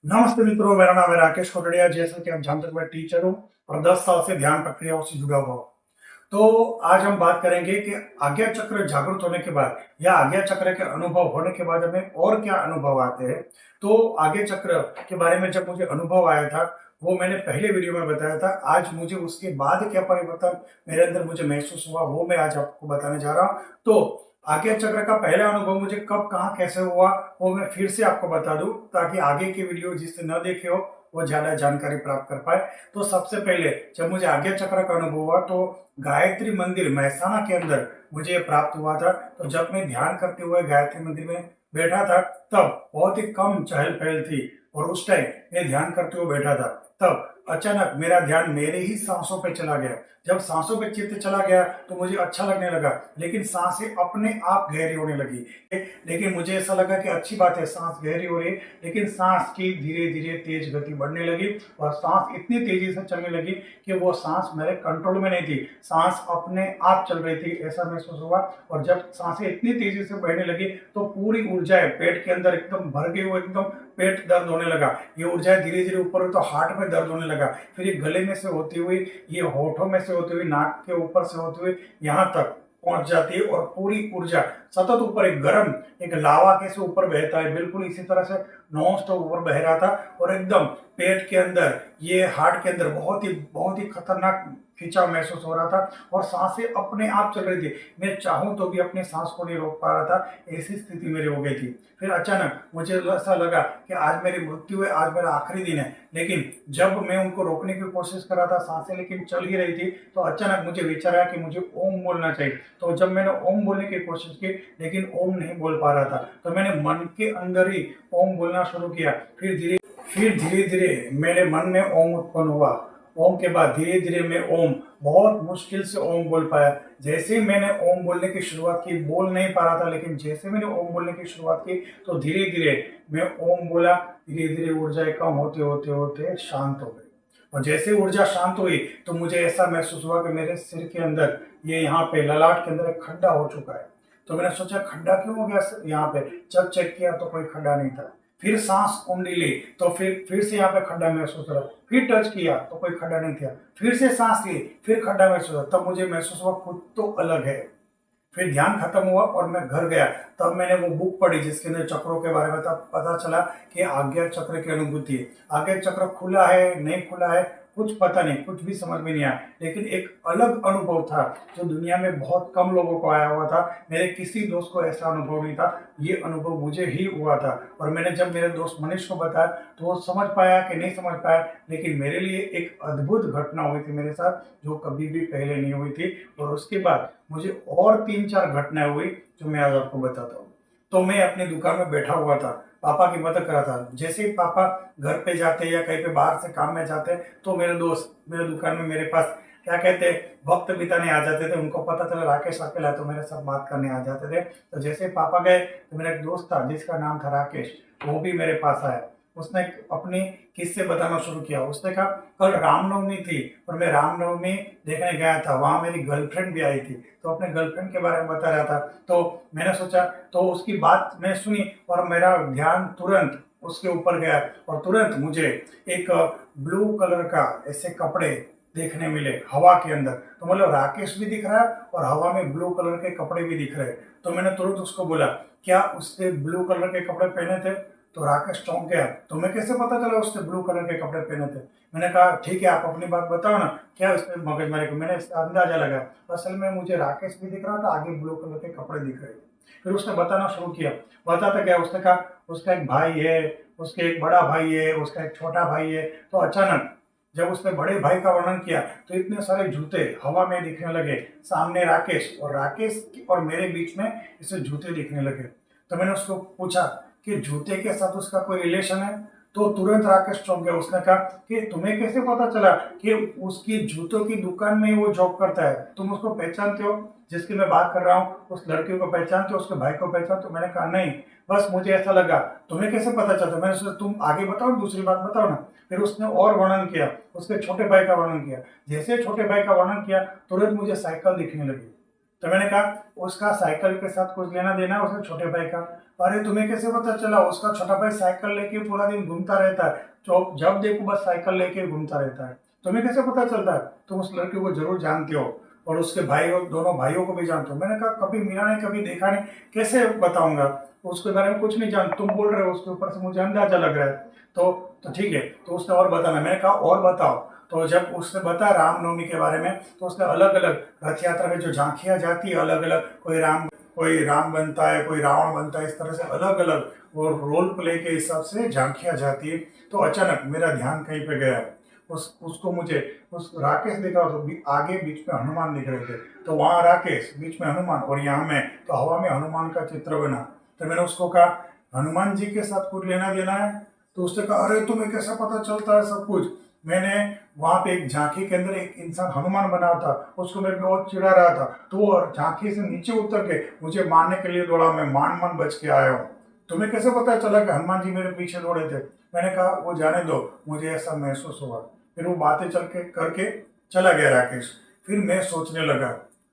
नमस्ते मित्रों, मेरा नाम है राकेश कोटड़िया। जैसा कि आप जानते हैं मैं टीचर हूँ और 10 साल से ध्यान प्रक्रियाओं से जुड़ा हुआ हूँ। तो आज हम बात करेंगे कि आज्ञा चक्र जागृत होने के बाद या आज्ञा चक्र के अनुभव होने के बाद हमें और क्या अनुभव आते हैं। तो आज्ञा चक्र के बारे में जब मुझे अनुभव आया था वो मैंने पहले वीडियो में बताया था। आज मुझे उसके बाद क्या परिवर्तन मेरे अंदर मुझे महसूस हुआ वो मैं आज आपको बताने जा रहा हूँ। तो आज्ञा चक्र का पहला अनुभव मुझे कब कहाँ कैसे हुआ वो मैं फिर से आपको बता दूं ताकि आगे के वीडियो जिसने न देखे हो वो ज्यादा जानकारी प्राप्त कर पाए। तो सबसे पहले जब मुझे आज्ञा चक्र का अनुभव हुआ तो गायत्री मंदिर महसाना के अंदर मुझे प्राप्त हुआ था। तो जब मैं ध्यान करते हुए गायत्री मंदिर में बैठा था तब बहुत ही कम चहल पहल थी और उस टाइम मैं ध्यान करते हुए बैठा था। तब अचानक मेरा ध्यान मेरे ही सांसों पे चला गया। जब सांसों पे चित्त चला गया तो मुझे अच्छा लगने लगा, लेकिन सांसें अपने आप गहरी होने लगी। लेकिन मुझे ऐसा लगा कि अच्छी बात है, सांस गहरी हो रही है, लेकिन सांस की धीरे धीरे तेज गति बढ़ने लगी और सांस इतनी तेजी से चलने लगी कि वो सांस मेरे कंट्रोल में नहीं थी, सांस अपने आप चल रही थी, ऐसा महसूस हुआ। और जब सांसें इतनी तेजी से बढ़ने लगी तो पूरी ऊर्जाएं पेट के अंदर एकदम भर गई, वो एकदम पेट दर्द होने लगा। ये ऊर्जाएं धीरे धीरे ऊपर हुई तो हार्ट में दर्द होने लगा, फिर ये गले में से होती हुई, ये होठों में से होती हुई, नाक के ऊपर से होती हुई यहाँ तक पहुंच जाती है और पूरी ऊर्जा सतत ऊपर एक गर्म एक लावा कैसे ऊपर बहता है, बिल्कुल इसी तरह से नॉन स्टॉप ऊपर बह रहा था। और एकदम पेट के अंदर ये हार्ट के अंदर बहुत ही खतरनाक खिंचाव महसूस हो रहा था और सांसें अपने आप चल रही थी। मैं चाहूं तो भी अपने सांस को नहीं रोक पा रहा था, ऐसी स्थिति मेरी हो गई थी। फिर अचानक मुझे ऐसा लगा कि आज मेरी मृत्यु है, आज मेरा आखिरी दिन है। लेकिन जब मैं उनको रोकने की कोशिश कर रहा था, सांसें लेकिन चल ही रही थी, तो अचानक मुझे विचार आया कि मुझे ओम बोलना चाहिए। तो जब मैंने ओम बोलने की कोशिश की लेकिन ओम नहीं बोल पा रहा था, तो मैंने मन के अंदर ही ओम बोलना शुरू किया। फिर धीरे धीरे मेरे मन में ओम उत्पन्न हुआ। ओम के बाद धीरे धीरे मैं ओम बहुत मुश्किल से ओम बोल पाया। जैसे ही मैंने ओम बोलने की शुरुआत की, बोल नहीं पा रहा था, लेकिन जैसे मैंने ओम बोलने की शुरुआत की तो धीरे धीरे मैं ओम बोला। धीरे धीरे ऊर्जाएं कम होते होते होते शांत हो गई। और जैसे ऊर्जा शांत हुई तो मुझे ऐसा महसूस हुआ कि मेरे सिर के अंदर, ये यहाँ पे ललाट के अंदर एक खड्डा हो चुका है। तो मैंने सोचा खड्डा क्यों हो गया यहाँ पे। जब चेक किया तो कोई खड्डा नहीं था। फिर सांस ऊंडी ली तो फिर से यहाँ पे खड्डा महसूस हुआ। फिर टच किया तो कोई खड्डा नहीं था। फिर से सांस ली, फिर खड्डा महसूस हुआ। तब मुझे महसूस हुआ खुद तो अलग है। फिर ध्यान खत्म हुआ और मैं घर गया। तब मैंने वो बुक पढ़ी जिसके अंदर चक्रों के बारे में तब पता चला कि आज्ञा चक्र की अनुभूति है। आज्ञा चक्र खुला है नहीं खुला है कुछ पता नहीं, कुछ भी समझ में नहीं आया, लेकिन एक अलग अनुभव था जो दुनिया में बहुत कम लोगों को आया हुआ था। मेरे किसी दोस्त को ऐसा अनुभव नहीं था, ये अनुभव मुझे ही हुआ था। और मैंने जब मेरे दोस्त मनीष को बताया तो वो समझ पाया कि नहीं समझ पाया, लेकिन मेरे लिए एक अद्भुत घटना हुई थी मेरे साथ जो कभी भी पहले नहीं हुई थी। और उसके बाद मुझे और 3-4 घटनाएं हुई जो मैं आज आपको बताता हूँ। तो मैं अपनी दुकान में बैठा हुआ था, पापा की मदद कर रहा था। जैसे ही पापा घर पे जाते या कहीं पे बाहर से काम में जाते तो मेरे दोस्त मेरे दुकान में मेरे पास क्या कहते वक्त बिताने आ जाते थे। उनको पता चला राकेश अकेला है तो मेरे साथ बात करने आ जाते थे। तो जैसे पापा गए तो मेरा एक दोस्त था जिसका नाम था राकेश, वो भी मेरे पास आया। उसने अपनी किस्से बताना शुरू किया। उसने कहा कल रामनवमी थी और मैं रामनवमी देखने गया था, वहां मेरी गर्लफ्रेंड भी आई थी। तो अपने गर्लफ्रेंड के बारे में बता रहा था। तो मैंने सोचा, तो उसकी बात मैंने सुनी और मेरा ध्यान तुरंत उसके ऊपर गया और तुरंत मुझे एक ब्लू कलर का ऐसे कपड़े देखने मिले हवा के अंदर। तो मतलब राकेश भी दिख रहा है और हवा में ब्लू कलर के कपड़े भी दिख रहे हैं। तो मैंने तुरंत उसको बोला क्या उसने ब्लू कलर के कपड़े पहने थे। तो राकेश चौंक गया, तुम्हें कैसे पता चला उसने ब्लू कलर के कपड़े पहने थे। मैंने कहा ठीक है आप अपनी बात बताओ ना, क्या उसने मगजमारी को। मैंने इसका अंदाजा लगा, असल में मुझे राकेश भी दिख रहा था, आगे ब्लू कलर के कपड़े दिख रहे थे। फिर उसने बताना शुरू किया। बताता क्या, उसने कहा उसका एक भाई है, उसके एक बड़ा भाई है, उसका एक छोटा भाई है। तो अचानक जब उसने बड़े भाई का वर्णन किया तो इतने सारे जूते हवा में दिखने लगे। सामने राकेश और मेरे बीच में इसे जूते दिखने लगे। तो मैंने उसको पूछा कि जूते के साथ उसका कोई रिलेशन है। तो तुरंत राकेश चौंक गया। उसने कहा कि तुम्हें कैसे पता चला कि उसकी जूतों की दुकान में वो जॉब करता है, तुम उसको पहचानते हो, जिसकी मैं बात कर रहा हूँ उस लड़की को पहचानते हो, उसके भाई को पहचानते हो। मैंने कहा नहीं, बस मुझे ऐसा लगा। तुम्हें कैसे पता चलता। मैंने सोचा तुम आगे बताओ, दूसरी बात बताओ ना। फिर उसने और वर्णन किया, उसके छोटे भाई का वर्णन किया। जैसे छोटे भाई का वर्णन किया तुरंत मुझे साइकिल दिखने लगी। तो मैंने कहा उसका साइकिल के साथ कुछ लेना देना है उसके छोटे भाई का। अरे तुम्हें कैसे पता चला? उसका छोटा भाई साइकिल लेके पूरा दिन घूमता रहता है, तो जब देखो बस साइकिल लेके घूमता रहता है। तुम्हें कैसे पता चलता है? तुम उस लड़के को जरूर जानते हो और उसके भाई और दोनों भाइयों को भी जानते हो। मैंने कहा कभी मिला नहीं, कभी देखा नहीं, कैसे बताऊंगा? उसके बारे में कुछ नहीं जान, तुम बोल रहे हो उसके ऊपर से मुझे अंदाजा लग रहा है। तो ठीक है, तो उसने और बताना। मैंने कहा और बताओ। तो जब उसने बताया रामनवमी के बारे में, तो उसने अलग अलग रथ यात्रा में जो झांकियां जाती है, अलग अलग कोई राम बनता है, कोई रावण बनता है, इस तरह से अलग अलग वो रोल प्ले के हिसाब से झांकियां जाती है। तो अचानक मेरा ध्यान कहीं पे गया, उसको मुझे उस राकेश दिखा, तो आगे बीच में हनुमान दिख रहे थे। तो वहाँ राकेश, बीच में हनुमान और यहाँ मैं, तो हवा में हनुमान का चित्र बना। तो मैंने उसको कहा हनुमान जी के साथ कुछ लेना देना है? तो उसने कहा अरे तुम्हें कैसा पता चलता है सब कुछ? मैंने वहां पे एक झांकी के अंदर एक इंसान हनुमान बना था, उसको मैं बहुत चिढ़ा रहा था, तो वो झांकी से नीचे उतर के मुझे मारने के लिए दौड़ा। मैं मान मान बच के आया हूँ। तुम्हें कैसे पता चला कि हनुमान जी मेरे पीछे दौड़े थे? मैंने कहा वो जाने दो, मुझे ऐसा महसूस हुआ। फिर वो बातें चल के करके चला गया राकेश। फिर मैं सोचने लगा,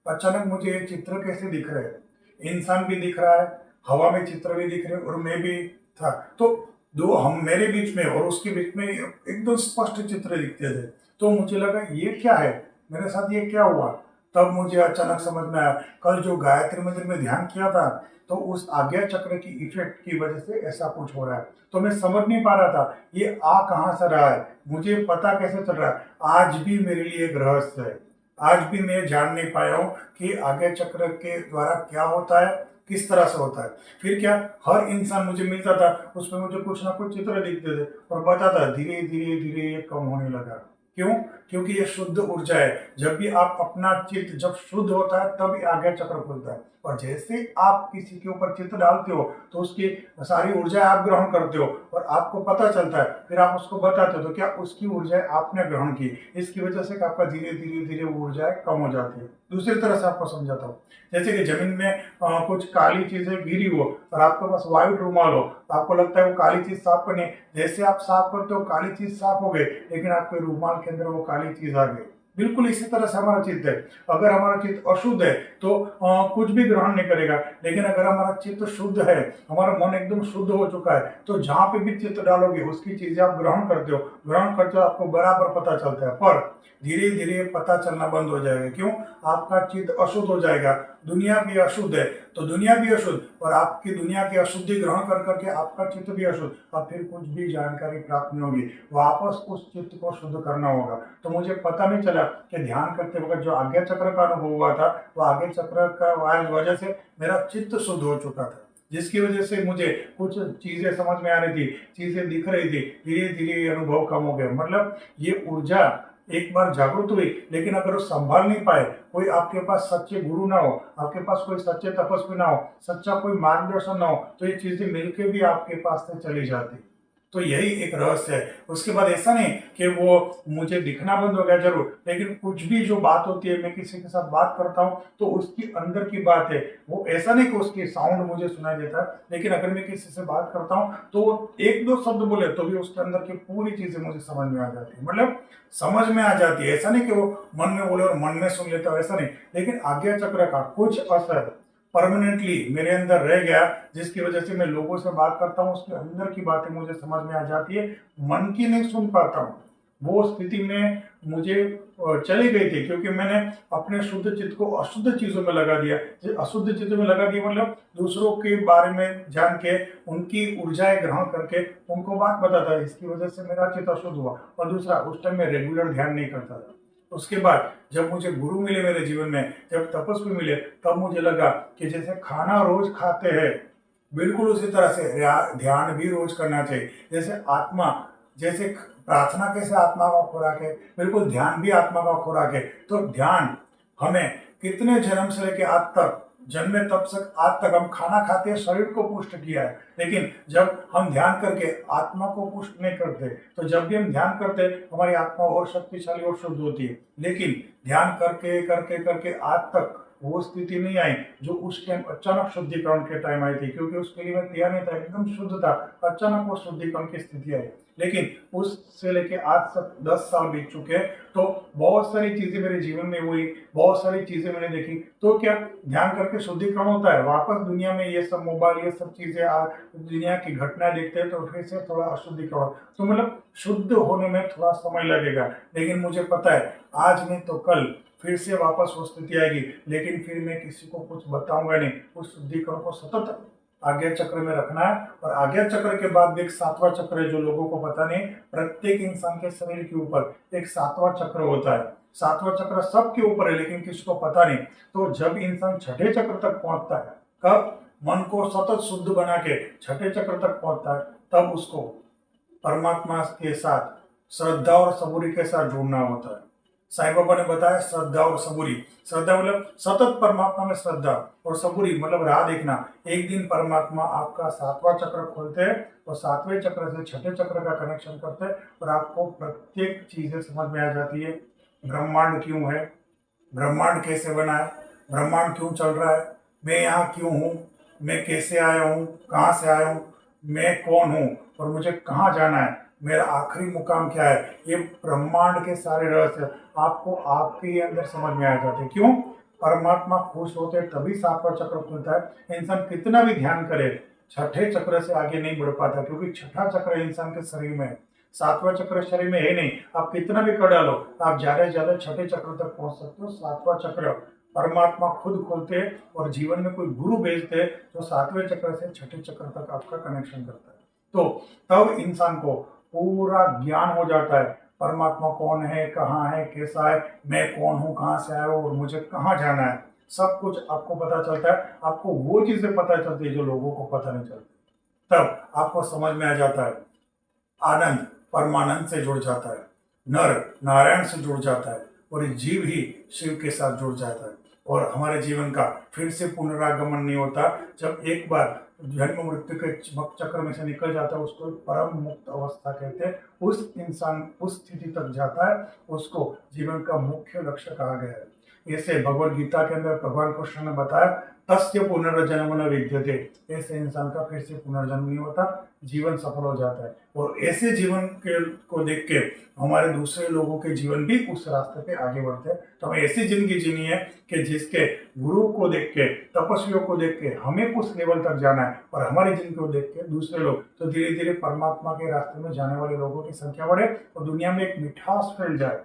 अचानक मुझे ये चित्र कैसे दिख रहे हैं? इंसान भी दिख रहा है, हवा में चित्र भी दिख रहे और मैं भी था। तो दो हम, मेरे बीच में और उसके बीच में एकदम स्पष्ट चित्र दिखते थे। तो मुझे लगा ये क्या है, मेरे साथ ये क्या हुआ? तब मुझे अचानक समझ में आया, कल जो गायत्री मंदिर में ध्यान किया था, तो उस आज्ञा चक्र की इफेक्ट की वजह से ऐसा कुछ हो रहा है। तो मैं समझ नहीं पा रहा था ये आ कहाँ से रहा है, मुझे पता कैसे चल रहा है। आज भी मेरे लिए एक रहस्य है। आज भी मैं जान नहीं पाया हूँ कि आज्ञा चक्र के द्वारा क्या होता है, किस तरह से होता है। फिर क्या, हर इंसान मुझे मिलता था, उसमें मुझे कुछ ना कुछ चित्र दिखते थे और बताता धीरे धीरे धीरे ये कम होने लगा। क्यों? क्योंकि ये शुद्ध ऊर्जा है। जब भी आप अपना चित्त जब शुद्ध होता है तभी आज्ञा चक्र खुलता है। और जैसे आप किसी के ऊपर चित्त डालते हो तो उसकी सारी ऊर्जा आप ग्रहण करते हो और आपको पता चलता है, फिर आप उसको बताते हो तो क्या उसकी ऊर्जा आपने ग्रहण की। इसकी वजह से आपका धीरे धीरे धीरे ऊर्जा कम हो जाती है। दूसरी तरह से आपको समझाता हूँ, जैसे कि जमीन में कुछ काली चीजें गिरी हो और आपके पास व्हाइट रुमाल हो, तो आपको लगता है वो काली चीज साफ करनी, जैसे आप साफ करते हो काली चीज साफ हो गई, लेकिन आपके रुमाल के अंदर वो काली चीज आ गई। बिल्कुल इसी तरह से हमारा चित्त है। अगर हमारा चित्त अशुद्ध है तो कुछ भी ग्रहण नहीं करेगा, लेकिन अगर हमारा चित्त शुद्ध है, हमारा मन एकदम शुद्ध हो चुका है, तो जहां पे भी चित्त डालोगे उसकी चीजें आप ग्रहण करते हो, आपको बराबर पता चलता है। पर धीरे धीरे पता चलना बंद हो जाएगा। क्यों? आपका चित्त अशुद्ध हो जाएगा। दुनिया भी अशुद्ध है तो दुनिया भी अशुद्ध, और आपकी दुनिया की अशुद्धि ग्रहण कर करके आपका चित्त भी अशुद्ध, और फिर कुछ भी जानकारी प्राप्त नहीं होगी। वापस उस चित्त को शुद्ध करना होगा। तो मुझे पता नहीं चला कि ध्यान करते वक्त जो आज्ञा चक्र का अनुभव हुआ था, वो आज्ञा चक्र का वजह से मेरा चित्त शुद्ध हो चुका था, जिसकी वजह से मुझे कुछ चीजें समझ में आ रही थी, चीजें दिख रही थी। धीरे धीरे अनुभव कम हो गया। मतलब ये ऊर्जा एक बार जागृत हुई, लेकिन अगर वो संभाल नहीं पाए, कोई आपके पास सच्चे गुरु ना हो, आपके पास कोई सच्चे तपस्वी ना हो, सच्चा कोई मार्गदर्शन ना हो, तो ये चीजें मिलके भी आपके पास से चली जाती। तो यही एक रहस्य है। उसके बाद ऐसा नहीं कि वो मुझे दिखना बंद हो गया, जरूर, लेकिन कुछ भी जो बात होती है, मैं किसी के साथ बात करता हूँ तो उसकी अंदर की बात है, वो ऐसा नहीं कि उसकी साउंड मुझे सुनाई देता है, लेकिन अगर मैं किसी से बात करता हूँ तो वो एक दो शब्द बोले तो भी उसके अंदर की पूरी चीजें मुझे समझ में आ जाती है। मतलब समझ में आ जाती है। ऐसा नहीं कि वो मन में बोले और मन में सुन लेता है, ऐसा नहीं। लेकिन आज्ञा चक्र का कुछ असर परमानेंटली मेरे अंदर रह गया, जिसकी वजह से मैं लोगों से बात करता हूँ, उसके अंदर की बातें मुझे समझ में आ जाती है, मन की नहीं सुन पाता हूँ। वो स्थिति में मुझे चली गई थी, क्योंकि मैंने अपने शुद्ध चित्त को अशुद्ध चीजों में लगा दिया। अशुद्ध चीजों में लगा दिया मतलब दूसरों के बारे में जान के, उनकी ऊर्जाएं ग्रहण करके उनको बात बताता है। इसकी वजह से मेरा चित्त अशुद्ध हुआ। और दूसरा, उस टाइम में रेगुलर ध्यान नहीं करता था। उसके बाद जब मुझे गुरु मिले मेरे जीवन में, जब तपस्वी मिले, तब मुझे लगा कि जैसे खाना रोज खाते हैं, बिल्कुल उसी तरह से ध्यान भी रोज करना चाहिए। जैसे प्रार्थना कैसे आत्मा का खुराक है, बिल्कुल ध्यान भी आत्मा का खुराक है। तो ध्यान हमें कितने जन्म से लेके आज तक, जन्मे तब से आज तक हम खाना खाते हैं, शरीर को पुष्ट किया है, लेकिन जब हम ध्यान करके आत्मा को पुष्ट नहीं करते, तो जब भी हम ध्यान करते हमारी आत्मा और शक्तिशाली और शुद्ध होती है। लेकिन ध्यान करके करके करके आज तक वो स्थिति नहीं आई जो उस टाइम अचानक शुद्धिकरण के टाइम आई थी, क्योंकि उसके लिए मैं तैयार नहीं था, एकदम शुद्ध था, अचानक वो शुद्धिकरण की स्थिति आई। लेकिन उससे लेके आज तक 10 साल बीत चुके हैं, तो बहुत सारी चीजें मेरे जीवन में हुई, बहुत सारी चीजें मैंने देखी। तो क्या ध्यान करके शुद्धिकरण होता है, वापस दुनिया में ये सब मोबाइल ये सब चीजें दुनिया की घटनाएं देखते हैं तो फिर से थोड़ा अशुद्धिकरण, तो मतलब शुद्ध होने में थोड़ा समय लगेगा। लेकिन मुझे पता है आज नहीं तो कल फिर से वापस वो स्थिति आएगी, लेकिन फिर मैं किसी को कुछ बताऊंगा नहीं। उस शुद्धिकरण को सतत आज्ञा चक्र में रखना है। और आज्ञा चक्र के बाद एक 7वां चक्र है जो लोगों को पता नहीं। प्रत्येक इंसान के शरीर के ऊपर एक 7वां चक्र होता है। 7वां चक्र सबके ऊपर है लेकिन किसी को पता नहीं। तो जब इंसान 6ठे चक्र तक पहुंचता है, कब मन को सतत शुद्ध बना के 6ठे चक्र तक पहुंचता है, तब उसको परमात्मा के साथ श्रद्धा और सबूरी के साथ जुड़ना होता है। साईं बाबा ने बताया श्रद्धा और सबूरी। श्रद्धा मतलब सतत परमात्मा में श्रद्धा, और सबूरी मतलब राह देखना। एक दिन परमात्मा आपका 7वां चक्र खोलते हैं और 7वें चक्र से 6ठे चक्र का कनेक्शन करते हैं और आपको प्रत्येक चीजें समझ में आ जाती है। ब्रह्मांड क्यों है, ब्रह्मांड कैसे बना है, ब्रह्मांड क्यों चल रहा है, मैं यहाँ क्यों हूँ, मैं कैसे आया हूँ, कहाँ से आया हूँ, मैं कौन हूँ और मुझे कहाँ जाना है, मेरा आखिरी मुकाम क्या है। ये ब्रह्मांड के सारे रहस्य आपको आपके अंदर समझ में आ जाते हैं। क्यों? परमात्मा खुश होते हैं तभी 7वां चक्र खुलता है। इंसान कितना भी ध्यान करे 6ठे चक्र से आगे नहीं बढ़ पाता, क्योंकि 6ठा चक्र इंसान के शरीर में है, 7वां चक्र शरीर में है नहीं। आप कितना भी कर डालो, आप ज्यादा से ज्यादा 6ठे चक्र तक पहुंच सकते हो। 7वां चक्र परमात्मा खुद खोलते हैं और जीवन में कोई गुरु भेजते हैं जो 7वें चक्र से 6ठे चक्र तक आपका कनेक्शन करता है। तो तब इंसान को पूरा ज्ञान हो जाता है, परमात्मा कौन है, कहाँ है, कैसा है, मैं कौन हूँ, कहाँ से आया हूँ और मुझे कहाँ जाना है। सब कुछ आपको पता चलता है। आपको वो चीजें पता चलती है जो लोगों को पता नहीं चलती। तब आपको समझ में आ जाता है आनंद परमानंद से जुड़ जाता है, नर नारायण से जुड़ जाता है और जीव ही शिव के साथ जुड़ जाता है। और हमारे जीवन का फिर से पुनरागमन नहीं होता। जब एक बार जन्म मृत्यु के चक्र में से निकल जाता है उसको परम मुक्त अवस्था कहते हैं। उस इंसान उस स्थिति तक जाता है, उसको जीवन का मुख्य लक्ष्य कहा गया है। ऐसे भगवद गीता के अंदर भगवान कृष्ण ने बताया तस्य पुनर्जन्म न विद्यते। ऐसे इंसान का फिर से पुनर्जन्म नहीं होता, जीवन सफल हो जाता है। और ऐसे जीवन के को देख के हमारे दूसरे लोगों के जीवन भी उस रास्ते पे आगे बढ़ते हैं। तो हमें ऐसी जिंदगी जीनी है कि जिसके गुरु को देख के, तपस्वियों को देख के हमें उस लेवल तक जाना है और हमारी जिंदगी को देख के दूसरे लोग, तो धीरे धीरे परमात्मा के रास्ते में जाने वाले लोगों की संख्या बढ़े और दुनिया में एक मिठास फैल जाए।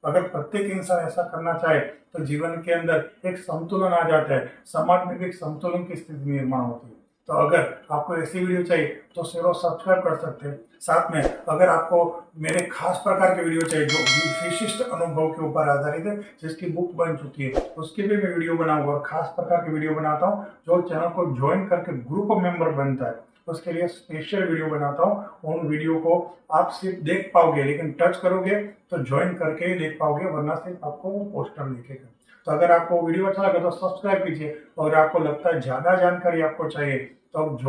अगर प्रत्येक इंसान ऐसा करना चाहे तो जीवन के अंदर एक संतुलन आ जाता है, समाज में भी एक संतुलन की स्थिति निर्माण होती है। तो अगर आपको ऐसी वीडियो चाहिए तो शेयर सब्सक्राइब कर सकते हैं। साथ में अगर आपको मेरे खास प्रकार के वीडियो चाहिए जो विशिष्ट अनुभव के ऊपर आधारित है, जिसकी बुक बन चुकी है, उसकी भी मैं वीडियो बनाऊंगा और खास प्रकार के वीडियो बनाता हूँ जो चैनल को ज्वाइन करके ग्रुप मेंबर बनता है, उसके लिए स्पेशल वीडियो बनाता हूँ। उन वीडियो को आप सिर्फ देख पाओगे, लेकिन टच करोगे तो ज्वाइन करके ही देख पाओगे, वरना सिर्फ आपको वो पोस्टर दिखेगा। तो अगर आपको वीडियो अच्छा लगे तो सब्सक्राइब कीजिए, और आपको लगता है ज़्यादा जानकारी आपको चाहिए तो आप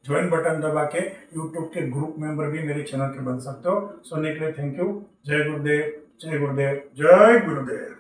ज्वाइन बटन दबा के यूट्यूब के ग्रुप मेंबर भी मेरे चैनल के बन सकते हो। सुनने के लिए थैंक यू। जय गुरुदेव, जय गुरुदेव, जय गुरुदेव।